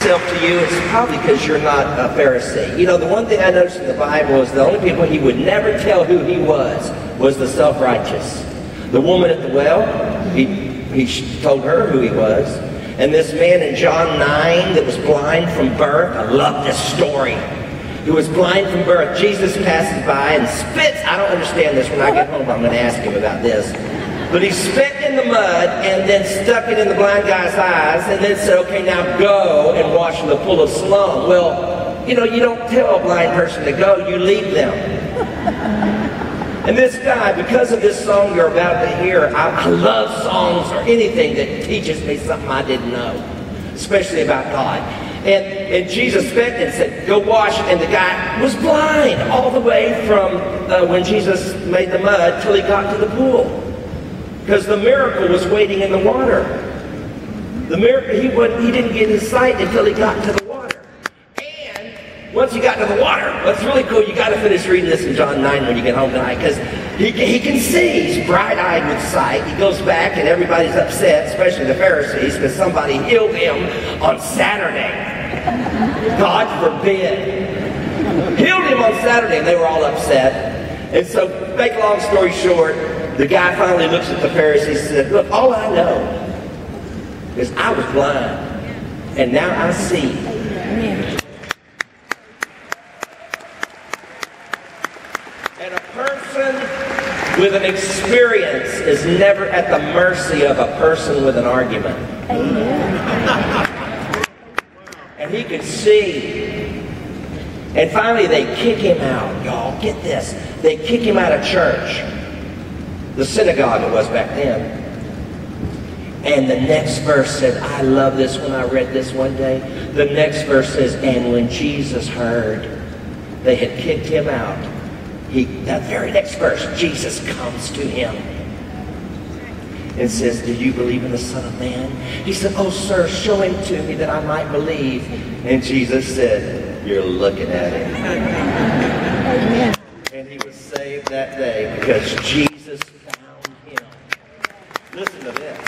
to you, it's probably because you're not a Pharisee. You know, the one thing I noticed in the Bible is the only people he would never tell who he was the self-righteous. The woman at the well, he told her who he was. And this man in John 9 that was blind from birth, I love this story. He was blind from birth. Jesus passes by and spits. I don't understand this. When I get home, I'm going to ask him about this. But he spit in the mud and then stuck it in the blind guy's eyes and then said, okay, now go and wash in the pool of Siloam. Well, you know, you don't tell a blind person to go, you leave them. And this guy, because of this song you're about to hear, I love songs or anything that teaches me something I didn't know, especially about God. And Jesus spit and said, go wash, and the guy was blind all the way from when Jesus made the mud till he got to the pool. Because the miracle was waiting in the water. The miracle, he didn't get his sight until he got to the water. And once he got to the water, what's really cool, you got to finish reading this in John 9 when you get home tonight, because he can see. He's bright-eyed with sight. He goes back and everybody's upset, especially the Pharisees, because somebody healed him on Saturday. God forbid. Healed him on Saturday, and they were all upset. And so, make a long story short, the guy finally looks at the Pharisees and said, look, all I know is I was blind, and now I see. And a person with an experience is never at the mercy of a person with an argument. And he could see. And finally they kick him out. Y'all, get this. They kick him out of church. The synagogue it was back then. And the next verse said, I love this when I read this one day. The next verse says, and when Jesus heard they had kicked him out, that very next verse, Jesus comes to him and says, do you believe in the Son of Man? He said, oh sir, show him to me that I might believe. And Jesus said, you're looking at him. Amen. And he was saved that day because Jesus found him. Listen to this.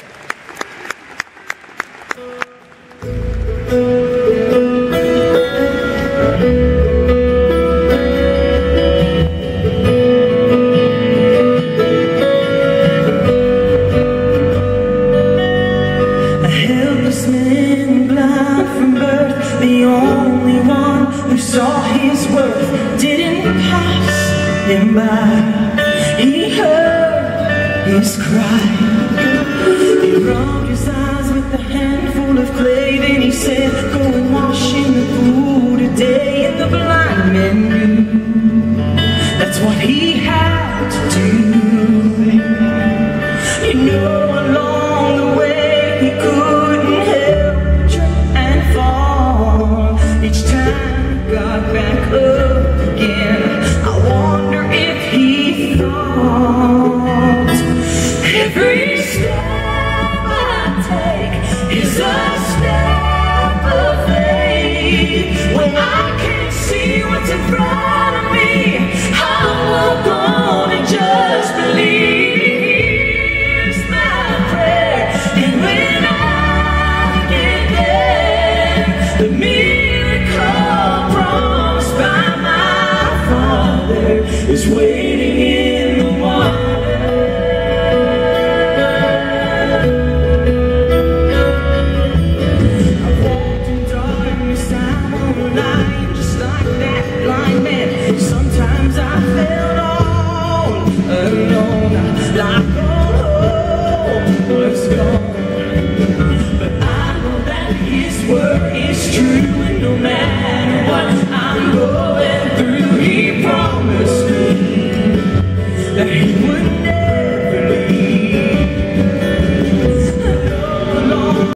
A helpless man, blind from birth, the only one who saw his worth, didn't pass him by. He heard his cry. He rubbed his eyes with a handful of clay. Then he said, go and wash in the pool today. And the blind man knew that's what he had to do. You know, along the way he couldn't help but trip and fall. Each time he got back up again, I wonder if he thought, every step I take is a step of faith. When I can't see what's in front of me, I walk on and just believe. Here's my prayer, and when I get there, the miracle promised by my Father is waiting in the water. I've walked in darkness, I'm online, just like that blind man. Sometimes I felt all alone, like all hope was gone. But I know that his word is true, and no matter what I'm going through, he promised me that he would never